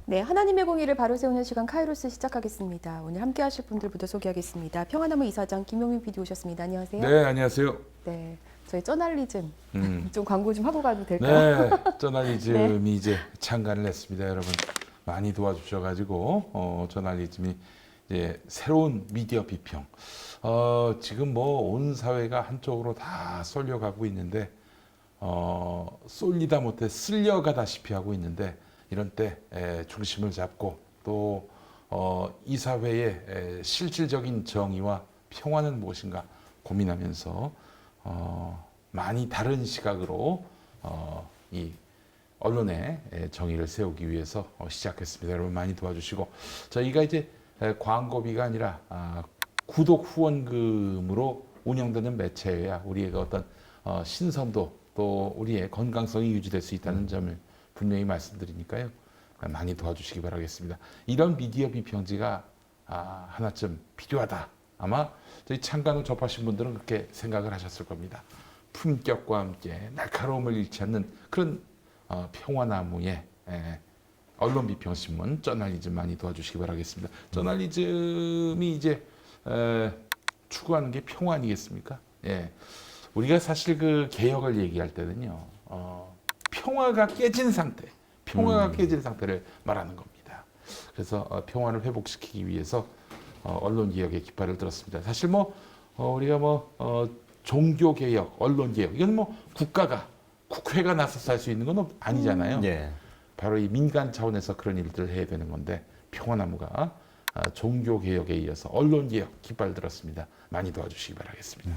네, 하나님의 공의를 바로 세우는 시간 카이로스 시작하겠습니다. 오늘 함께 하실 분들부터 소개하겠습니다. 평화나무 이사장 김용민 PD 오셨습니다. 안녕하세요. 네, 안녕하세요. 네, 저희 저널리즘 좀 광고 좀 하고 가도 될까요? 네, 저널리즘이 네. 이제 창간을 했습니다. 여러분 많이 도와주셔가지고 저널리즘이 이제 새로운 미디어 비평. 지금 뭐 온 사회가 한쪽으로 다 쏠려가고 있는데 쏠리다 못해 쓸려가다시피 하고 있는데 이런 때 중심을 잡고 또 이 사회의 실질적인 정의와 평화는 무엇인가 고민하면서 많이 다른 시각으로 이 언론의 정의를 세우기 위해서 시작했습니다. 여러분 많이 도와주시고 저희가 이제 광고비가 아니라 구독 후원금으로 운영되는 매체여야 우리의 어떤 신선도 또 우리의 건강성이 유지될 수 있다는 점을 분명히 말씀드리니까요. 많이 도와주시기 바라겠습니다. 이런 미디어 비평지가 하나쯤 필요하다. 아마 저희 창간을 접하신 분들은 그렇게 생각을 하셨을 겁니다. 품격과 함께 날카로움을 잃지 않는 그런 평화나무의 언론 비평신문 저널리즘 많이 도와주시기 바라겠습니다. 저널리즘이 이제 추구하는 게 평화 아니겠습니까? 예. 우리가 사실 그 개혁을 얘기할 때는요, 평화가 깨진 상태를 말하는 겁니다. 그래서 평화를 회복시키기 위해서 언론 개혁의 깃발을 들었습니다. 사실 뭐 우리가 종교 개혁, 언론 개혁 이건 뭐 국회가 나서서 할 수 있는 건 아니잖아요. 예. 바로 이 민간 차원에서 그런 일들을 해야 되는 건데 평화나무가 종교 개혁에 이어서 언론 개혁 깃발 들었습니다. 많이 도와주시기 바라겠습니다.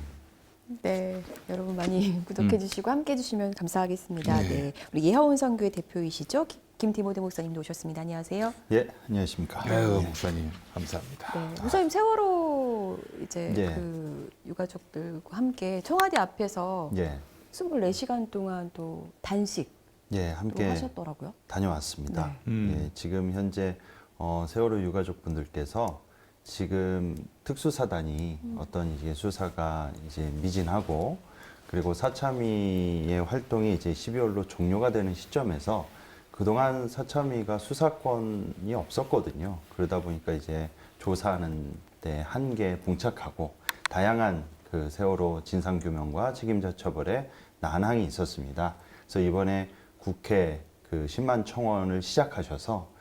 네, 여러분 많이 구독해 주시고 함께 해주시면 감사하겠습니다. 네. 네, 우리 예하원 선교회 대표이시죠? 김디모데 목사님도 오셨습니다. 안녕하세요. 예, 안녕하십니까. 아유, 목사님 감사합니다. 네, 목사님 세월호 이제 예. 그 유가족들과 함께 청와대 앞에서 예, 24시간 동안 또 단식 예, 또 함께 하셨더라고요. 다녀왔습니다. 네. 예, 지금 현재 세월호 유가족분들께서 지금 특수사단이 어떤 이제 수사가 이제 미진하고 그리고 사참위의 활동이 이제 12월로 종료가 되는 시점에서 그동안 사참위가 수사권이 없었거든요. 그러다 보니까 이제 조사하는 데 한계에 봉착하고 다양한 그 세월호 진상규명과 책임자 처벌에 난항이 있었습니다. 그래서 이번에 국회 그 10만 청원을 시작하셔서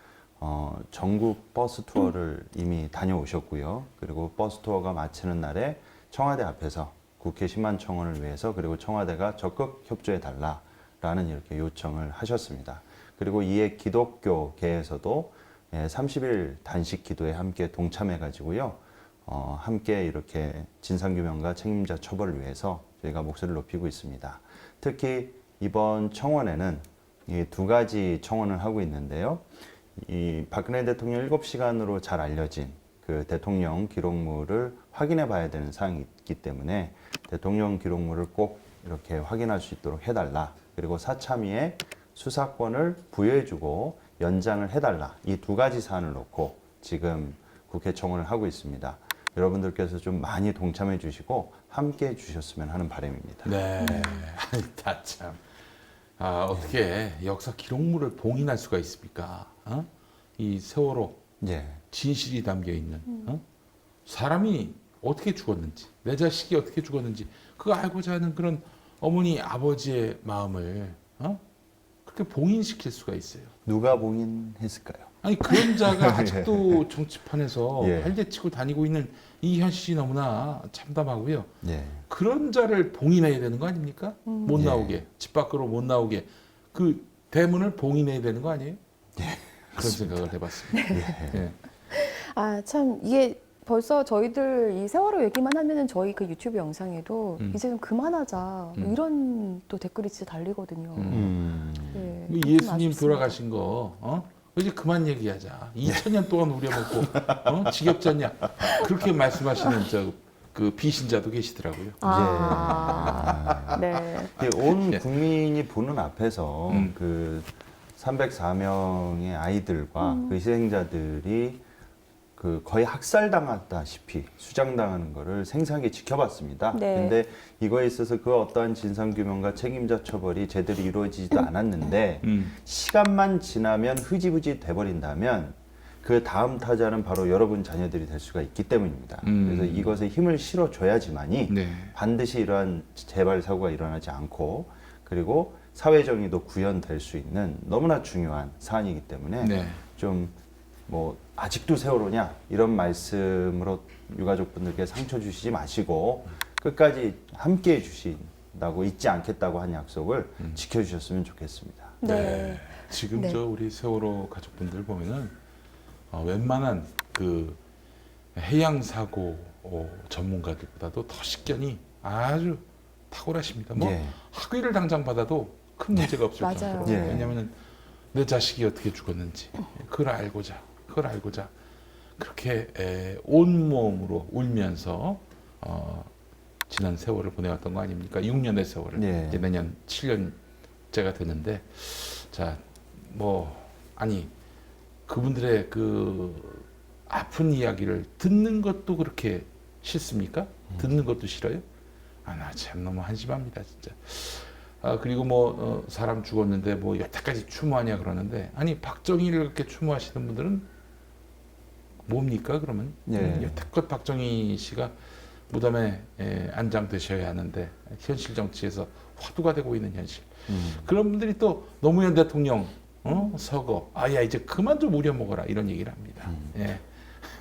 전국 버스 투어를 이미 다녀오셨고요. 그리고 버스 투어가 마치는 날에 청와대 앞에서 국회 10만 청원을 위해서 그리고 청와대가 적극 협조해 달라라는 이렇게 요청을 하셨습니다. 그리고 이에 기독교계에서도 30일 단식 기도에 함께 동참해 가지고요. 함께 이렇게 진상규명과 책임자 처벌을 위해서 저희가 목소리를 높이고 있습니다. 특히 이번 청원에는 이 두 가지 청원을 하고 있는데요. 이 박근혜 대통령 7시간으로 잘 알려진 그 대통령 기록물을 확인해 봐야 되는 사항이 있기 때문에 대통령 기록물을 꼭 이렇게 확인할 수 있도록 해달라. 그리고 사참위에 수사권을 부여해주고 연장을 해달라. 이 두 가지 사안을 놓고 지금 국회 청원을 하고 있습니다. 여러분들께서 좀 많이 동참해 주시고 함께 해 주셨으면 하는 바람입니다. 네, 다 참. 어떻게 역사 기록물을 봉인할 수가 있습니까? 이 세월호 예. 진실이 담겨 있는 사람이 어떻게 죽었는지, 내 자식이 어떻게 죽었는지 그거 알고자 하는 그런 어머니 아버지의 마음을 그렇게 봉인시킬 수가 있어요. 누가 봉인했을까요? 아니 그런 자가 아직도 정치판에서 예. 활개치고 다니고 있는 이 현실이 너무나 참담하고요. 예. 그런 자를 봉인해야 되는 거 아닙니까? 못 예. 나오게, 집 밖으로 못 나오게 그 대문을 봉인해야 되는 거 아니에요? 그런 생각을 해봤습니다. 예. 아, 참 이게 벌써 저희들 이 세월호 얘기만 하면은 저희 그 유튜브 영상에도 이제 좀 그만하자 뭐 이런 또 댓글이 진짜 달리거든요. 네, 뭐 좀 예수님 아쉽습니다. 돌아가신 거, 이제 그만 얘기하자. 2000년 동안 우려먹고, 지겹지 않냐? 그렇게 말씀하시는 그 비신자도 계시더라고요. 네. 온 예. 국민이 보는 앞에서 그 304명의 아이들과 그 희생자들이 그 거의 학살당하다시피 수장당하는 거를 생생하게 지켜봤습니다. 네. 근데 이거에 있어서 그 어떠한 진상규명과 책임자 처벌이 제대로 이루어지지도 않았는데 시간만 지나면 흐지부지 돼버린다면 그 다음 타자는 바로 여러분 자녀들이 될 수가 있기 때문입니다. 그래서 이것에 힘을 실어줘야지만이 네. 반드시 이러한 재발 사고가 일어나지 않고 그리고 사회 정의도 구현될 수 있는 너무나 중요한 사안이기 때문에 네. 좀 뭐 아직도 세월호냐 이런 말씀으로 유가족분들께 상처 주시지 마시고 끝까지 함께해 주신다고 잊지 않겠다고 한 약속을 지켜주셨으면 좋겠습니다. 네. 지금 네. 저 우리 세월호 가족분들 보면은 웬만한 그 해양 사고 전문가들보다도 더 식견이 아주 탁월하십니다. 뭐 예. 학위를 당장 받아도 큰 문제가 없을 맞아요. 정도로. 예. 왜냐하면 내 자식이 어떻게 죽었는지 그걸 알고자 그렇게 온몸으로 울면서 지난 세월을 보내왔던 거 아닙니까? 6년의 세월을 예. 이제 내년 7년째가 되는데 자 뭐 아니 그분들의 그 아픈 이야기를 듣는 것도 그렇게 싫습니까? 듣는 것도 싫어요? 아 나 참 너무 한심합니다 진짜. 그리고 뭐 사람 죽었는데 뭐 여태까지 추모하냐 그러는데 아니 박정희를 그렇게 추모하시는 분들은 뭡니까 그러면? 예. 여태껏 박정희 씨가 무덤에 안장되셔야 하는데 현실 정치에서 화두가 되고 있는 현실. 그런 분들이 또 노무현 대통령 서거 아야 이제 그만 좀 우려먹어라 이런 얘기를 합니다. 예.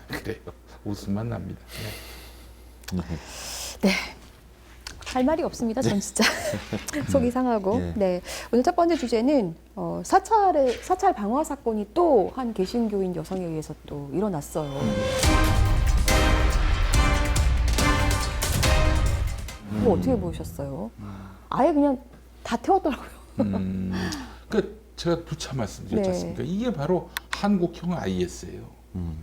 그래요. 웃음만 납니다. 예. 네. 할 말이 없습니다. 전 진짜 속이 상하고. 예. 네. 오늘 첫 번째 주제는 사찰 방화 사건이 또 한 개신교인 여성에 의해서 또 일어났어요. 그거 어떻게 보셨어요? 아예 그냥 다 태웠더라고요. 그 제가 누차 말씀드렸지 네. 않습니까? 이게 바로 한국형 IS예요.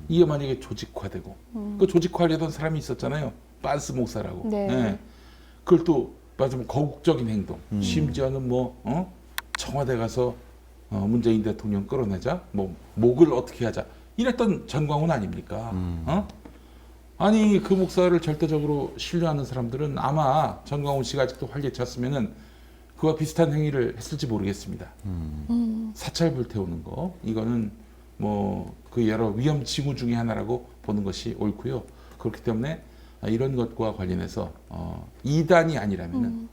이게 만약에 조직화되고 그 조직화하려던 사람이 있었잖아요. 빤스 목사라고. 네. 예. 그걸 또 맞으면 거국적인 행동. 심지어는 뭐 청와대 가서 문재인 대통령 끌어내자, 뭐 목을 어떻게 하자 이랬던 전광훈 아닙니까? 아니 그 목사를 절대적으로 신뢰하는 사람들은 아마 전광훈 씨가 아직도 활개쳤으면은 그와 비슷한 행위를 했을지 모르겠습니다. 사찰 불태우는 거 이거는 뭐 그 여러 위험 징후 중에 하나라고 보는 것이 옳고요. 그렇기 때문에 이런 것과 관련해서 이단이 아니라면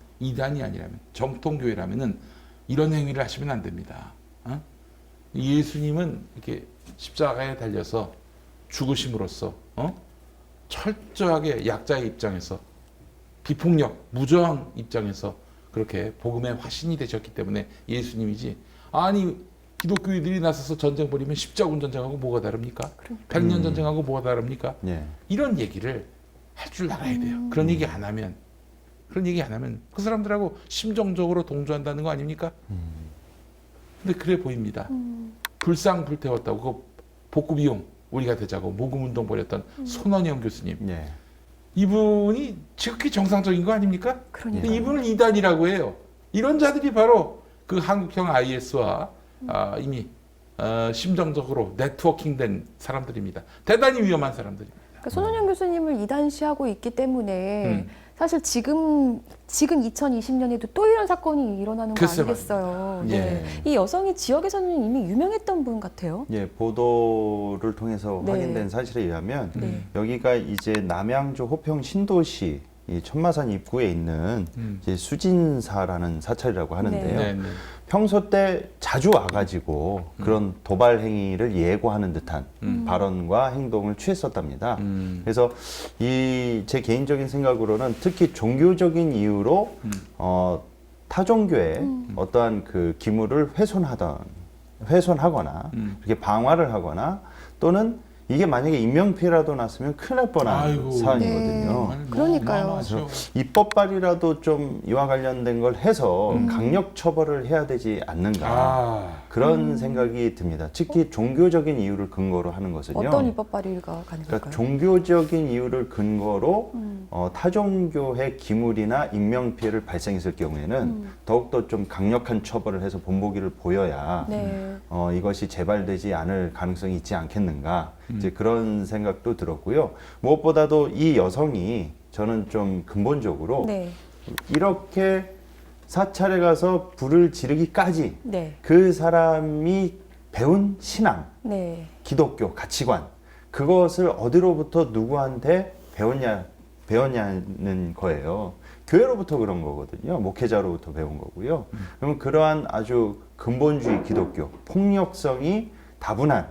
정통교회라면은 이런 행위를 하시면 안 됩니다. 예수님은 이렇게 십자가에 달려서 죽으심으로써 철저하게 약자의 입장에서 비폭력, 무저항 입장에서 그렇게 복음의 화신이 되셨기 때문에 예수님이지. 아니 기독교인들이 나서서 전쟁 벌이면 십자군 전쟁하고 뭐가 다릅니까? 백년 전쟁하고 뭐가 다릅니까? 예. 이런 얘기를 할 줄 알아야 돼요. 그런 얘기 안 하면 그 사람들하고 심정적으로 동조한다는 거 아닙니까? 근데 그래 보입니다. 불상 불태웠다고 그 복구 비용 우리가 대자고 모금 운동 벌였던 손원영 교수님. 예. 이분이 지극히 정상적인 거 아닙니까? 그러니까요. 근데 이분을 이단이라고 해요. 이런 자들이 바로 그 한국형 IS와 이미 심정적으로 네트워킹된 사람들입니다. 대단히 위험한 사람들입니다. 그러니까 손원영 교수님을 이단시하고 있기 때문에 사실 지금 2020년에도 또 이런 사건이 일어나는 거 글쎄 아니겠어요. 말이에요. 네. 예. 이 여성이 지역에서는 이미 유명했던 분 같아요. 예, 보도를 통해서 네. 확인된 사실에 의하면 네. 여기가 이제 남양주 호평 신도시 이 천마산 입구에 있는 이제 수진사라는 사찰이라고 하는데요. 네, 네. 평소 때 자주 와가지고 그런 도발 행위를 예고하는 듯한 발언과 행동을 취했었답니다. 그래서 이 제 개인적인 생각으로는 특히 종교적인 이유로 타종교의 어떠한 그 기물을 훼손하거나 이렇게 방화를 하거나 또는 이게 만약에 인명피해라도 났으면 큰일 날 뻔한 아이고. 사안이거든요. 네. 그러니까요. 어마어마하죠. 입법 발의라도 좀 이와 관련된 걸 해서 강력 처벌을 해야 되지 않는가 그런 생각이 듭니다. 특히 종교적인 이유를 근거로 하는 것은요. 어떤 입법 발의가 가능할까요? 그러니까 종교적인 이유를 근거로 타종교의 기물이나 인명피해를 발생했을 경우에는 더욱더 좀 강력한 처벌을 해서 본보기를 보여야 네. 이것이 재발되지 않을 가능성이 있지 않겠는가 이제 그런 생각도 들었고요. 무엇보다도 이 여성이 저는 좀 근본적으로 네. 이렇게 사찰에 가서 불을 지르기까지 네. 그 사람이 배운 신앙, 네. 기독교 가치관 그것을 어디로부터 누구한테 배웠냐는 거예요. 교회로부터 그런 거거든요. 목회자로부터 배운 거고요. 그러면 그러한 아주 근본주의 기독교, 폭력성이 다분한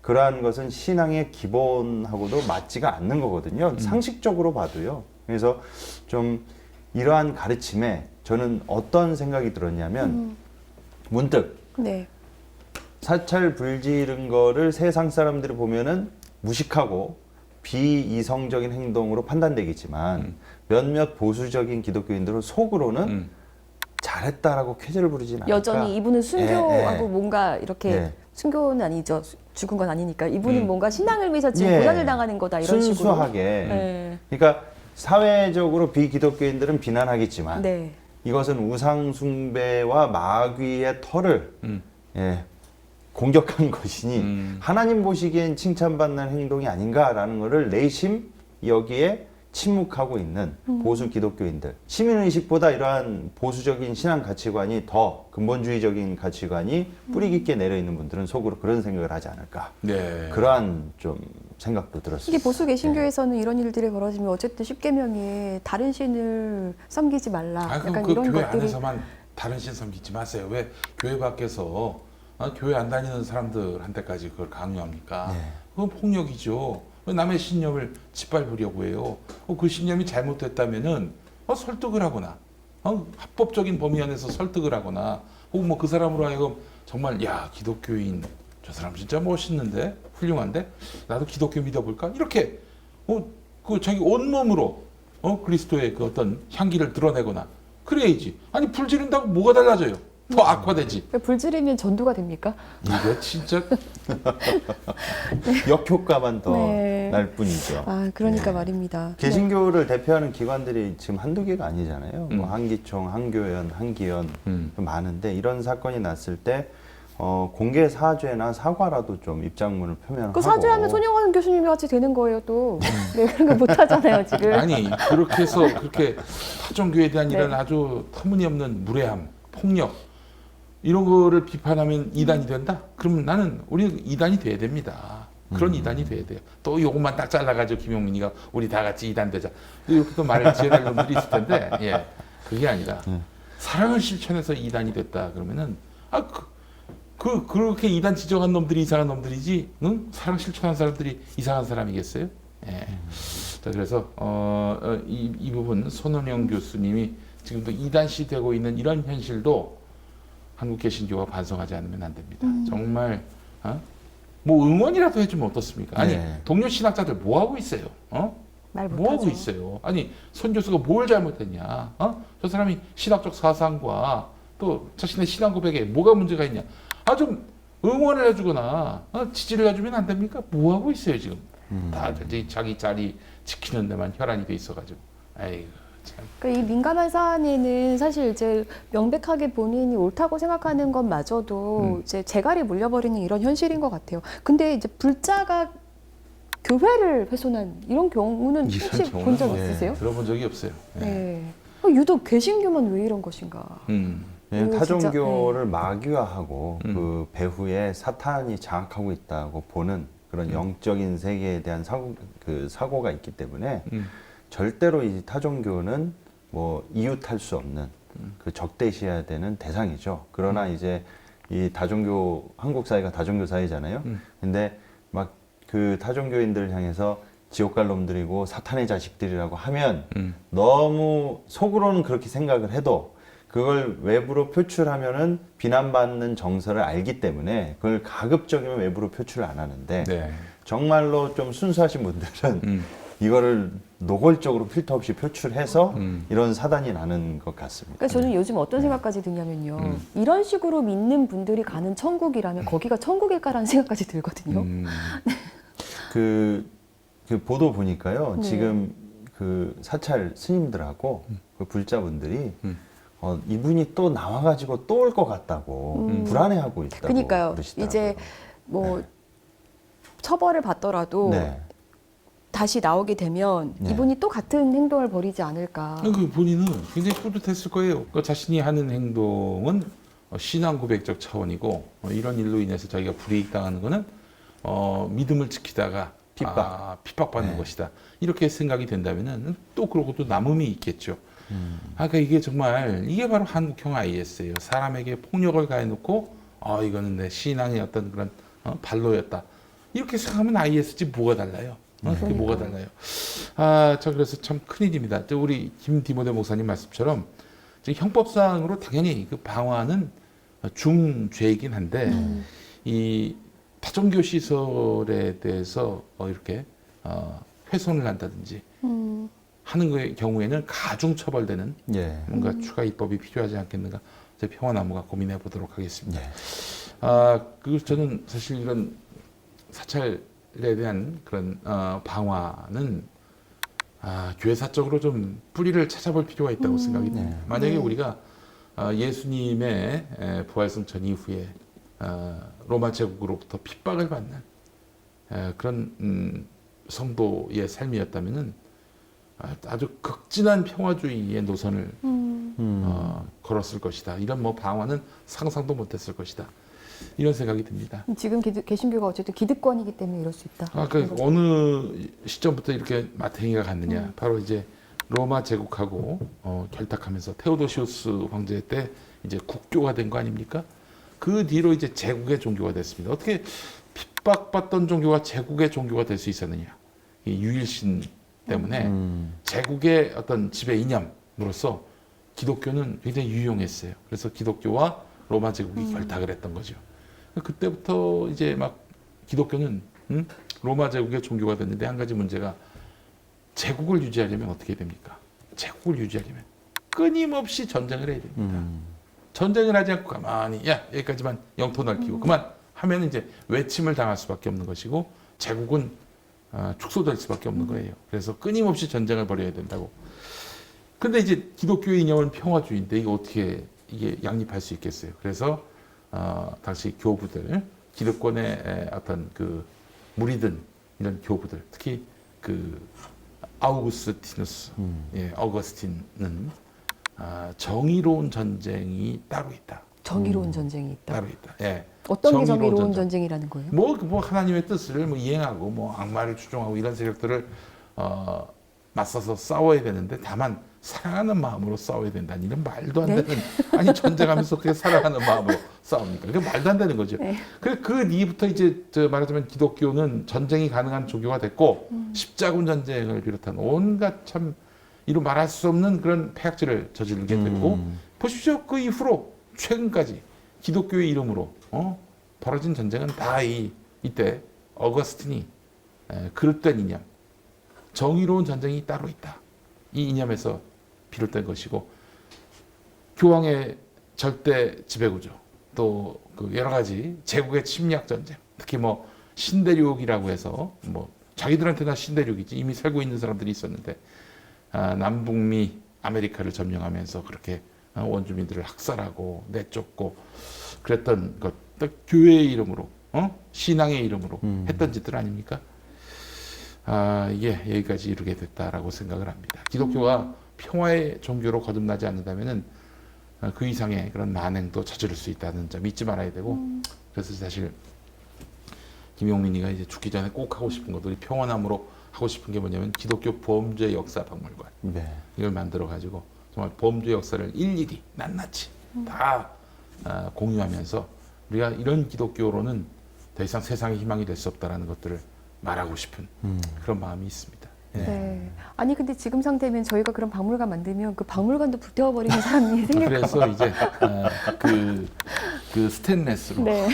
그러한 것은 신앙의 기본하고도 맞지가 않는 거거든요. 상식적으로 봐도요. 그래서 좀 이러한 가르침에 저는 어떤 생각이 들었냐면 문득 네. 사찰 불지른 거를 세상 사람들이 보면은 무식하고 비이성적인 행동으로 판단되겠지만 몇몇 보수적인 기독교인들은 속으로는 잘했다라고 쾌재를 부르진 않을까. 여전히 이분은 순교하고 예. 뭔가 이렇게 예. 순교는 아니죠. 죽은 건 아니니까 이분은 뭔가 신앙을 위해서 지금 예. 고난을 당하는 거다 이런 식으로. 순수하게. 네. 그러니까 사회적으로 비기독교인들은 비난하겠지만 네. 이것은 우상 숭배와 마귀의 털을 음. 예, 공격한 것이니 하나님 보시기엔 칭찬받는 행동이 아닌가라는 것을 내심 여기에 침묵하고 있는 보수 기독교인들 시민의식보다 이러한 보수적인 신앙 가치관이 더 근본주의적인 가치관이 뿌리 깊게 내려있는 분들은 속으로 그런 생각을 하지 않을까 네. 그러한 좀 생각도 들었습니다. 이게 보수 개신교에서는 이런 일들이 벌어지면 어쨌든 십계명에 다른 신을 섬기지 말라. 아, 그럼 약간 그 이런 교회 것들이 안에서만 다른 신 섬기지 마세요. 왜 교회 밖에서 교회 안 다니는 사람들한테까지 그걸 강요합니까? 네. 그건 폭력이죠. 왜 남의 신념을 짓밟으려고 해요? 그 신념이 잘못됐다면은 설득을 하거나 합법적인 범위 안에서 설득을 하거나 혹은 뭐 그 사람으로 하여금 정말 야 기독교인 저 사람 진짜 멋있는데 훌륭한데 나도 기독교 믿어볼까 이렇게 그 자기 온몸으로 그리스도의 그 어떤 향기를 드러내거나 그래야지. 아니 불 지른다고 뭐가 달라져요? 더 악화되지. 불 지르면 전도가 됩니까? 이거 진짜 역효과만 더 네. 날 뿐이죠. 아, 그러니까 네. 말입니다. 개신교를 대표하는 기관들이 지금 한두 개가 아니잖아요. 뭐 한기총, 한교연, 한기연 많은데 이런 사건이 났을 때 공개 사죄나 사과라도 좀 입장문을 표명하고. 그 사죄하면 손영원 교수님이 같이 되는 거예요, 또. 네, 그런 거 못 하잖아요, 지금. 아니 그렇게 해서 그렇게 타종교에 대한 네. 이런 아주 터무니없는 무례함, 폭력 이런 거를 비판하면 이단이 된다? 그러면 나는 우리 이단이 돼야 됩니다. 그런 이단이 돼야 돼요. 또 요것만 딱 잘라가지고 김용민이가 우리 다 같이 이단 되자. 이렇게 또 말을 지어낼 놈들이 있을 텐데, 예, 그게 아니라 사랑을 실천해서 이단이 됐다 그러면은 그렇게 이단 지정한 놈들이 이상한 놈들이지, 응? 사랑 실천한 사람들이 이상한 사람이겠어요? 예. 자, 그래서 이 부분 손원영 교수님이 지금도 이단시 되고 있는 이런 현실도 한국 개신교가 반성하지 않으면 안 됩니다. 정말 뭐 응원이라도 해주면 어떻습니까? 아니 네. 동료 신학자들 뭐 하고 있어요? 말 뭐 하고 못하죠. 있어요? 아니 손 교수가 뭘 잘못했냐? 저 사람이 신학적 사상과 또 자신의 신앙 고백에 뭐가 문제가 있냐? 좀 응원을 해주거나 지지를 해주면 안 됩니까? 뭐 하고 있어요 지금? 다들 자기 자리 지키는 데만 혈안이 돼 있어가지고. 아이고 참. 그러니까 이 민감한 사안에는 사실 이제 명백하게 본인이 옳다고 생각하는 것마저도 이제 재갈이 물려버리는 이런 현실인 것 같아요. 근데 이제 불자가 교회를 훼손한 이런 경우는 이런 혹시 경우는 본 적 네. 있으세요? 들어본 적이 없어요. 네. 네. 유독 개신교만 왜 이런 것인가? 왜냐면 이거 진짜, 타종교를 마귀화하고 음. 그 배후에 사탄이 장악하고 있다고 보는 그런 영적인 세계에 대한 사고가 있기 때문에 절대로 이 타종교는 뭐 이웃할 수 없는 그 적대시해야 되는 대상이죠. 그러나 이제 이 다종교 한국 사회가 다종교 사회잖아요. 근데 막 그 타종교인들을 향해서 지옥 갈 놈들이고 사탄의 자식들이라고 하면 너무 속으로는 그렇게 생각을 해도 그걸 외부로 표출하면은 비난받는 정서를 알기 때문에 그걸 가급적이면 외부로 표출을 안 하는데 네. 정말로 좀 순수하신 분들은 이거를 노골적으로 필터 없이 표출해서 이런 사단이 나는 것 같습니다. 그러니까 저는 요즘 어떤 생각까지 드냐면요. 이런 식으로 믿는 분들이 가는 천국이라면 거기가 천국일까라는 생각까지 들거든요. 그 보도 보니까요. 네. 지금 그 사찰 스님들하고 그 불자분들이 음. 이분이 또 나와가지고 또 올 것 같다고 불안해하고 있다고 그러니까요. 그러시더라고요. 이제 뭐 처벌을 받더라도 네. 다시 나오게 되면 네. 이분이 또 같은 행동을 벌이지 않을까. 그 본인은 굉장히 뿌듯했을 거예요. 그 자신이 하는 행동은 신앙 고백적 차원이고 이런 일로 인해서 자기가 불이익 당하는 거는 믿음을 지키다가 핍박받는 네. 것이다. 이렇게 생각이 된다면은 또 그러고 또 남음이 있겠죠. 그러니까 이게 정말 이게 바로 한국형 IS예요. 사람에게 폭력을 가해놓고 이거는 내 신앙의 어떤 그런 발로였다. 이렇게 생각하면 IS지 뭐가 달라요? 그게 뭐가 달라요? 저 그래서 참 큰일입니다. 저 우리 김디모데 목사님 말씀처럼 형법상으로 당연히 그 방화는 중죄이긴 한데 이 다종교 시설에 대해서 이렇게 훼손을 한다든지 하는 거의 경우에는 가중 처벌되는 예. 뭔가 추가 입법이 필요하지 않겠는가? 저희 평화나무가 고민해 보도록 하겠습니다. 예. 그리고 저는 사실 이런 사찰에 대한 그런 방화는 교회사적으로 좀 뿌리를 찾아볼 필요가 있다고 생각이 듭니다. 만약에 네. 우리가 예수님의 부활승천 이후에 로마 제국으로부터 핍박을 받는 그런 성도의 삶이었다면은 아주 극진한 평화주의의 노선을 걸었을 것이다. 이런 뭐 방화는 상상도 못했을 것이다. 이런 생각이 듭니다. 지금 개신교가 어쨌든 기득권이기 때문에 이럴 수 있다. 그 어느 시점부터 이렇게 마탱이가 갔느냐? 바로 이제 로마 제국하고 결탁하면서 테오도시우스 황제 때 이제 국교가 된 거 아닙니까? 그 뒤로 이제 제국의 종교가 됐습니다. 어떻게 핍박받던 종교가 제국의 종교가 될 수 있었느냐? 이 유일신 때문에 제국의 어떤 지배 이념으로서 기독교는 굉장히 유용했어요. 그래서 기독교와 로마 제국이 결탁을 했던 거죠. 그때부터 이제 막 기독교는 로마 제국의 종교가 됐는데 한 가지 문제가 제국을 유지하려면 어떻게 됩니까? 제국을 유지하려면 끊임없이 전쟁을 해야 됩니다. 전쟁을 하지 않고 가만히 여기까지만 영토 넓히고 그만 하면 이제 외침을 당할 수밖에 없는 것이고 제국은 축소될 수밖에 없는 거예요. 그래서 끊임없이 전쟁을 벌여야 된다고. 근데 이제 기독교의 이념은 평화주의인데 이거 어떻게 이게 양립할 수 있겠어요? 그래서 당시 교부들, 기득권의 어떤 그 무리든 이런 교부들, 특히 그 아우구스티누스, 어거스틴은 정의로운 전쟁이 따로 있다. 정의로운 전쟁이 있다. 따로 있다. 예. 어떤 게 정의로운 전쟁이라는 거예요? 뭐 하나님의 뜻을 이행하고 악마를 추종하고 이런 세력들을 맞서서 싸워야 되는데 다만 사랑하는 마음으로 싸워야 된다는 이런 말도 안 되는 아니 전쟁하면서 어떻게 사랑하는 마음으로 싸웁니까? 그게 말도 안 되는 거죠. 네. 그 뒤부터 이제 말하자면 기독교는 전쟁이 가능한 종교가 됐고 십자군 전쟁을 비롯한 온갖 참 이루 말할 수 없는 그런 폐악질을 저지르게 되고 보십시오. 그 이후로 최근까지 기독교의 이름으로 벌어진 전쟁은 다 이때 어거스틴이 그릇된 이념, 정의로운 전쟁이 따로 있다. 이 이념에서 비롯된 것이고 교황의 절대 지배구조, 또 그 여러 가지 제국의 침략 전쟁, 특히 뭐 신대륙이라고 해서 뭐 자기들한테나 신대륙이지 이미 살고 있는 사람들이 있었는데 남북미 아메리카를 점령하면서 그렇게 원주민들을 학살하고 내쫓고 그랬던 것, 교회의 이름으로, 신앙의 이름으로 했던 짓들 아닙니까? 이게 여기까지 이르게 됐다라고 생각을 합니다. 기독교가 평화의 종교로 거듭나지 않는다면은 그 이상의 그런 만행도 저지를 수 있다는 점 잊지 말아야 되고, 그래서 사실 김용민이가 이제 죽기 전에 꼭 하고 싶은 것도 우리 평화나무로 하고 싶은 게 뭐냐면 기독교 범죄 역사 박물관. 네. 이걸 만들어 가지고 정말 범죄 역사를 일일이 낱낱이 다 공유하면서 우리가 이런 기독교로는 더 이상 세상의 희망이 될 수 없다라는 것들을 말하고 싶은 그런 마음이 있습니다. 네. 아니 근데 지금 상태면 저희가 그런 박물관 만들면 그 박물관도 불태워버리는 사람이 생길 것 그래서 이제 그 스테인레스로 네.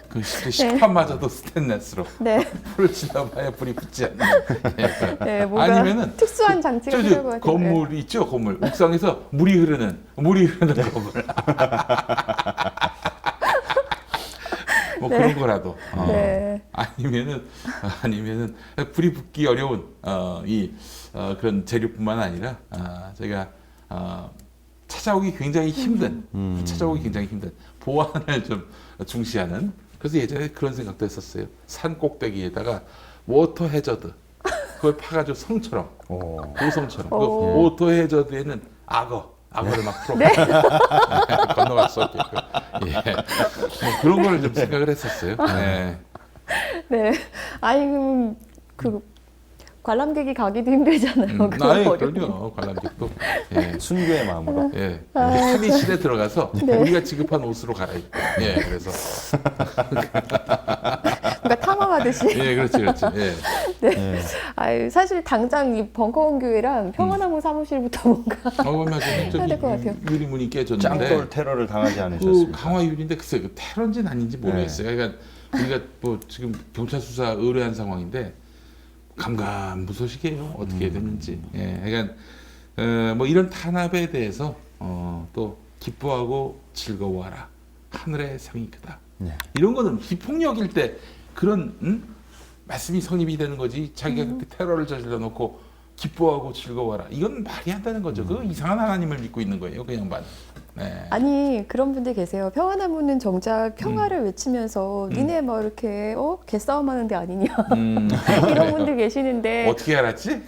그 식판마저도 스테인레스로 네. 불을 지나봐야 불이 붙지 않는. 네, 뭔가 아니면은 특수한 장치가 필요할 것 같아요. 건물 있죠, 건물 옥상에서 물이 흐르는 건물. 뭐 뭐 그런 거라도 네. 아니면은 불이 붙기 어려운 그런 재료뿐만 아니라 저희가 찾아오기 굉장히 힘든 보안을 좀 중시하는. 그래서 예전에 그런 생각도 했었어요. 산 꼭대기에다가 워터 해저드 그걸 파가지고 성처럼 고성처럼 그 워터 해저드에는 악어를 막 풀어 건너갈 수 없게끔 뭐 그런 걸 좀 생각을 했었어요. 네. 네. 아니 그럼 그 관람객이 가기도 힘들잖아요. 그거 아예 어려워. 그럼요. 관람객도 예. 순교의 마음으로. 예. 탈의실에 들어가서 네. 우리가 지급한 옷으로 갈아입고. 예. 그래서 그러니까 탐험하듯이. 예, 그렇지. 예. 네. 아유, 사실 당장 이 벙커원 교회랑 평화나무 사무실부터 뭔가 맞아. 해야 될 것 같아요. 유리문이 깨졌는데. 짱돌 테러를 당하지 그 않으셨습니까? 강화 유리인데 글쎄 그 테러인지는 아닌지 모르겠어요. 그러니까 우리가 뭐 지금 경찰 수사 의뢰한 상황인데 감감무소식이에요. 어떻게 됐는지. 예. 그러니까 뭐 이런 탄압에 대해서 또 기뻐하고 즐거워하라. 하늘의 상이 크다. 네. 이런 거는 비폭력일 때 그런 말씀이 성립이 되는 거지. 자기가 그때 테러를 저질러 놓고 기뻐하고 즐거워하라. 이건 말이 안 되는 거죠. 그 이상한 하나님을 믿고 있는 거예요. 그 양반. 네. 아니 그런 분들 계세요. 평화나무는 정작 평화를 외치면서 니네 뭐 이렇게 개싸움하는 데 아니냐 이런 분들 계시는데 어떻게 알았지?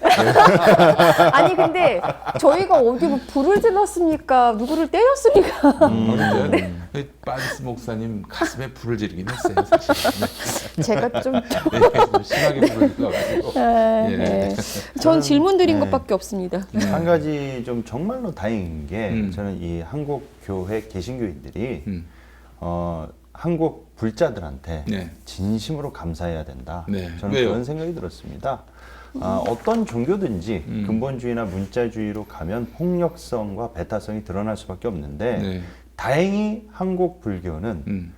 아니 근데 저희가 어디 뭐 불을 질렀습니까? 누구를 때렸습니까? 어른데 빤스 목사님 가슴에 불을 지르긴 했어요. 사실. 제가 좀 네, 좀 심하게 불을 질러가지고. 예. 전 질문 드린 네. 것밖에 없습니다. 한 가지 좀 정말로 다행인 게 저는 이 한국 교회 개신교인들이 한국 불자들한테 네. 진심으로 감사해야 된다. 네. 저는 왜요? 그런 생각이 들었습니다. 어떤 종교든지 근본주의나 문자주의로 가면 폭력성과 배타성이 드러날 수밖에 없는데 네. 다행히 한국 불교는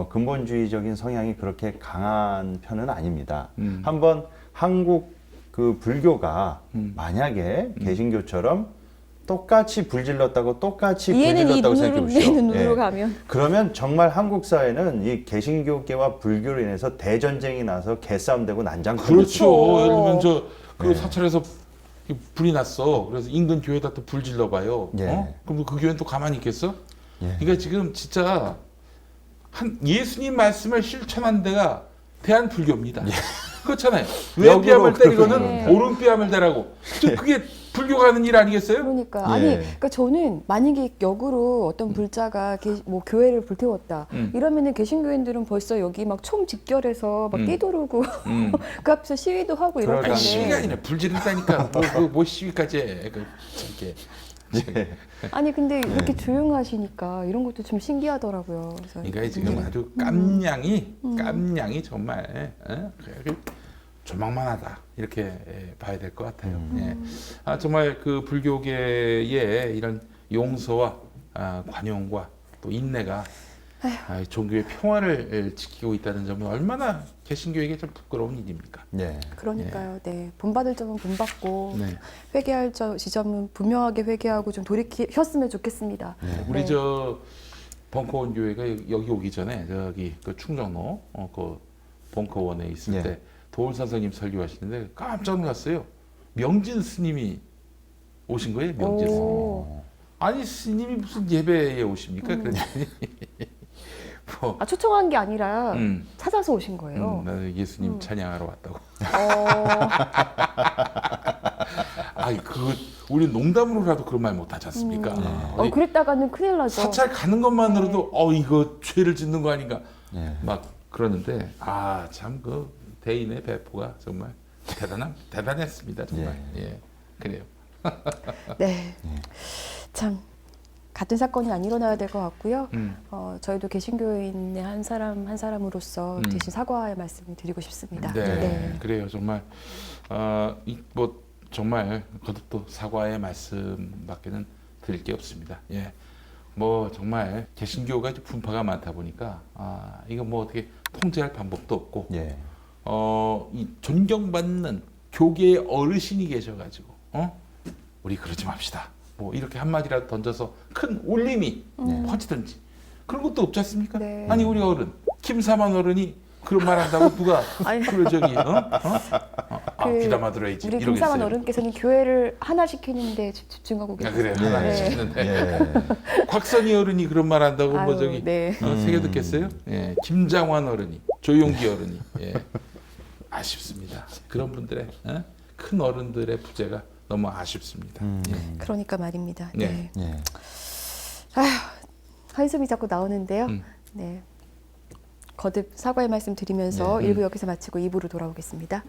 근본주의적인 성향이 그렇게 강한 편은 아닙니다. 한번 한국 그 불교가 만약에 개신교처럼 똑같이 불질렀다고 똑같이 이해는 이 불질렀다고 생각해 눈으로 보십시오. 이해는 눈으로 예. 가면 그러면 정말 한국 사회는 이 개신교계와 불교로 인해서 대전쟁이 나서 개싸움되고 난장판이 그렇죠. 예를 들면 그 네. 사찰에서 불이 났어. 그래서 인근 교회에다 또 불 질러봐요. 예. 그럼 그 교회는 또 가만히 있겠어? 예. 그러니까 지금 진짜 한 예수님 말씀을 실천한 데가 대한불교입니다. 그렇잖아요. 왼뺨을 때리고는 네. 오른뺨을 대라고. 그게 불교가 하는 일 아니겠어요? 그러니까 예. 아니 그러니까 저는 만약에 역으로 어떤 불자가 뭐 교회를 불태웠다 이러면은 개신교인들은 벌써 여기 막 총 집결해서 막 뛰도르고 그 앞에서 시위도 하고 이럴 그러니까 아니, 시위가 텐데 아니라 불 지른다니까. 뭐 시위까지 해. 이렇게. 아니 근데 이렇게 조용하시니까 이런 것도 좀 신기하더라고요. 그래서 그러니까 지금 아주 깜냥이 정말 조망만하다 이렇게 봐야 될 것 같아요. 예. 정말 그 불교계의 이런 용서와 관용과 또 인내가 종교의 평화를 지키고 있다는 점은 얼마나 개신교에게 좀 부끄러운 일입니까? 네. 그러니까요. 네. 본받을 점은 본받고 네. 회개할 지점은 분명하게 회개하고 좀 돌이켰으면 좋겠습니다. 우리 네. 저 벙커원 교회가 여기 오기 전에 저기 그 충정로 그 벙커원에 있을 예. 때 도울 선생님 설교하시는데 깜짝 놀랐어요. 명진 스님이 오신 거예요. 명진 스님. 오. 아니 스님이 무슨 예배에 오십니까? 그랬더니 뭐 초청한 게 아니라 음. 찾아서 오신 거예요. 나는 예수님 찬양하러 왔다고. 어, 아이 그 우리 농담으로라도 그런 말 못하지 않습니까? 어디 그랬다가는 큰일 나죠. 사찰 가는 것만으로도 이거 죄를 짓는 거 아닌가 예. 막 그러는데 참 그 대인의 배포가 정말 대단했습니다 정말. 예 그래요. 네. 참 같은 사건이 안 일어나야 될 것 같고요. 저희도 개신교인의 한 사람으로서 대신 사과의 말씀을 드리고 싶습니다. 네, 그래요 정말 뭐 정말 거듭도 사과의 말씀밖에는 드릴 게 없습니다. 예, 뭐 정말 개신교가 이제 분파가 많다 보니까 이거 뭐 어떻게 통제할 방법도 없고 예. 이 존경받는 교계의 어르신이 계셔가지고 우리 그러지 맙시다. 뭐 이렇게 한마디라도 던져서 큰 울림이 퍼지든지 그런 것도 없지 않습니까? 네. 아니 우리 어른 김사만 어른이 그런 말 한다고 누가 아니. 그걸 저기 귀담아 들어야지 우리 이러겠어요. 김사만 어른께서는 교회를 하나 시키는데 집중하고 아, 계세요. 그래 하나 시키는데 예. 곽선희 어른이 그런 말 한다고 뭐 아유, 저기 네. 새겨 듣겠어요? 예, 김장환 어른이, 조용기 어른이 아쉽습니다. 그런 분들의 큰 어른들의 부재가 너무 아쉽습니다. 예. 그러니까 말입니다. 네. 네. 예. 한숨이 자꾸 나오는데요. 음. 네. 거듭 사과의 말씀 드리면서 네. 1부 여기서 마치고 2부로 돌아오겠습니다.